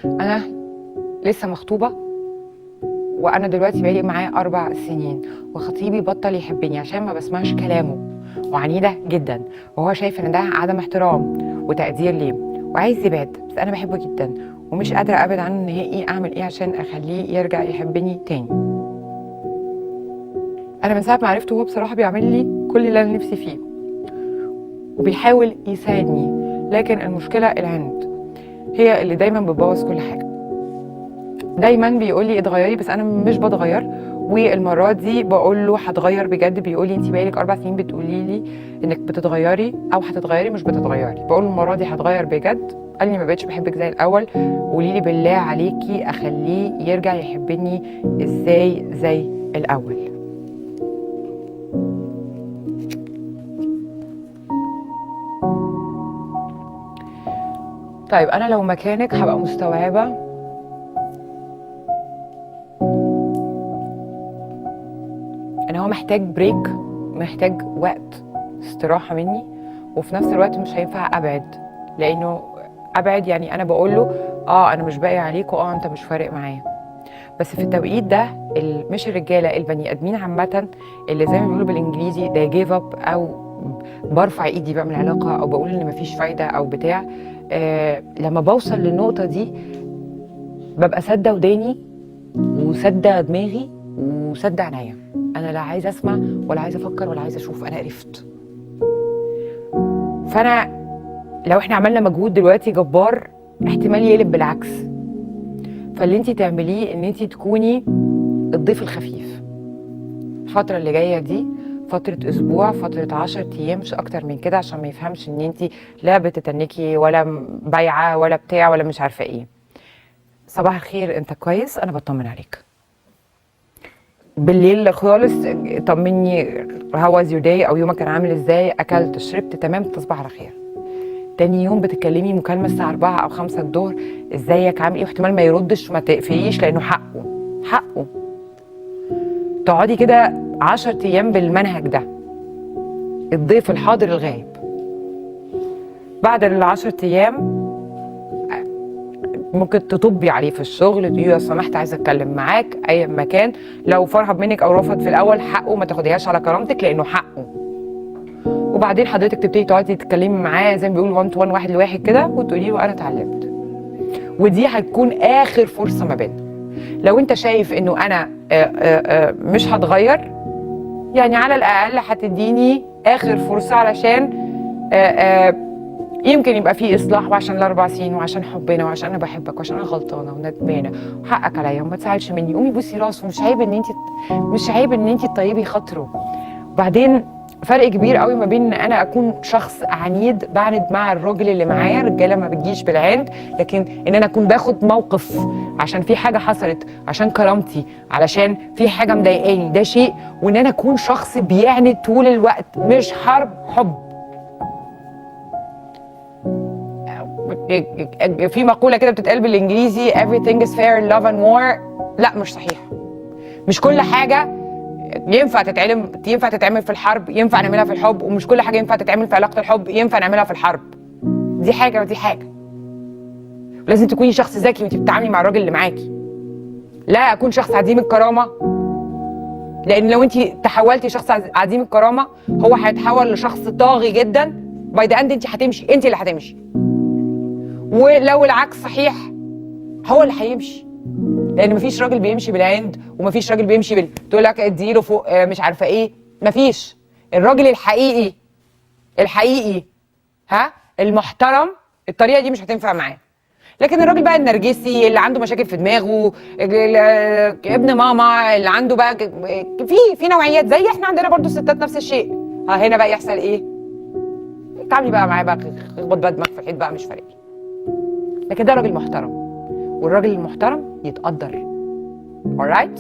انا لسه مخطوبه، وانا دلوقتي بقالي معاه 4 سنين، وخطيبي بطل يحبني عشان ما بسمعش كلامه، وعنيده جدا، وهو شايف ان ده عدم احترام وتقدير ليه، وعايز يبعد. بس انا بحبه جدا ومش قادره ابعد عنه نهائي. اعمل ايه عشان اخليه يرجع يحبني تاني؟ انا من ساعه ما عرفته هو بصراحه بيعمل لي كل اللي انا نفسي فيه وبيحاول يساعدني، لكن المشكله العند هي اللي دايما بتبوظ كل حاجه. دايما بيقول لي اتغيري، بس انا مش بتغير، والمره دي بقول له هتغير بجد. بيقول لي انت بقالك 4 سنين بتقولي لي انك بتتغيري او هتتغيري، مش بتتغيري. بقول له المره دي هتغير بجد. قال لي ما بقتش بحبك زي الاول، قولي لي بالله عليكي اخليه يرجع يحبني ازاي زي الاول. طيب انا لو مكانك هبقى مستوعبه ان هو محتاج بريك، محتاج وقت استراحه مني، وفي نفس الوقت مش هينفع ابعد، لانه ابعد يعني انا بقول له انا مش باقي عليك، انت مش فارق معايا. بس في التوقيت ده مش الرجاله، البني ادمين عامه، اللي زي ما بيقولوا بالانجليزي they give up، او برفع ايدي بقى من العلاقه، او بقول ان مفيش فايده او بتاع. لما بوصل للنقطه دي ببقى سادة وداني وسادة دماغي وسادة عينيا. انا لا عايزه اسمع ولا عايزه افكر ولا عايزه اشوف، انا قرفت. فانا لو احنا عملنا مجهود دلوقتي جبار احتمال يقلب بالعكس. فاللي انت تعمليه ان انت تكوني الضيف الخفيف. الفتره اللي جايه دي فتره اسبوع، فتره 10 ايام، مش اكتر من كده، عشان ما يفهمش ان انت لا بتتنكي ولا بايعه ولا بتاع ولا مش عارفه ايه. صباح الخير، انت كويس؟ انا بطمن عليك. بالليل خالص طمني هاو واز يور داي، او يومك كان عامل ازاي، اكلت شربت تمام، تصبح على خير. تاني يوم بتتكلمي مكالمه الساعه 4 او 5 الظهر، ازيك عامل ايه، واحتمال ما يردش وما تقفليش لانه حقه. تقعدي كده 10 ايام بالمنهج ده، الضيف الحاضر الغائب. بعد ال10 ايام ممكن تطبي عليه في الشغل، تقولي لو سمحت عايزه اتكلم معاك اي مكان. لو فرحب منك او رفض في الاول حقه، ما تاخديهاش على كرامتك لانه حقه. وبعدين حضرتك تبتدي تقعدي تتكلمي معاه زي ما بيقولوا 1 تو 1، واحد لواحد كده، وتقولي له انا اتعلمت. ودي هتكون اخر فرصه ما بيننا. لو انت شايف انه انا مش هتغير، يعني على الاقل هتديني اخر فرصه علشان يمكن يبقى في اصلاح، وعشان ال4 سنين، وعشان حبنا، وعشان انا بحبك، وعشان انا غلطانه وندمانه وحقك عليا وما تزعلش مني. قومي بوسي راسه، مش عيب ان انت تطيبي خاطره. وبعدين فرق كبير قوي ما بين ان انا اكون شخص عنيد بعند مع الراجل اللي معايا، الرجاله ما بتجيش بالعند، لكن ان انا اكون باخد موقف عشان في حاجه حصلت، عشان كرامتي، علشان في حاجه مضايقاني، ده شيء. وان انا اكون شخص بيعند طول الوقت، مش حرب حب. في مقوله كده بتتقال بالانجليزي everything is fair in love and war. لا، مش صحيح. مش كل حاجه ينفع تتعمل في الحرب ينفع نعملها في الحب، ومش كل حاجه ينفع تتعمل في علاقه الحب ينفع نعملها في الحرب. دي حاجه ودي حاجه. لازم تكوني شخص ذكي وانت بتتعاملي مع الراجل اللي معاكي. لا اكون شخص عديم الكرامه، لان لو انت تحولتي شخص عديم الكرامه هو هيتحول لشخص طاغي جدا. باي ذا اند انت اللي هتمشي. ولو العكس صحيح هو اللي هيمشي، لان مفيش راجل بيمشي بالعند، ومفيش راجل بيمشي تقول لك اديله فوق مش عارفه ايه. مفيش. الراجل الحقيقي المحترم، الطريقه دي مش هتنفع معاه. لكن الراجل بقى النرجسي اللي عنده مشاكل في دماغه، ابن ماما اللي عنده بقى في نوعيات، زي احنا عندنا برضو الستات نفس الشيء. هنا بقى يحصل ايه؟ تعملي بقى معاه بقى خبط بقى دماغك في الحيط بقى، مش فارق. لكن ده راجل محترم، والراجل المحترم يتقدر. alright؟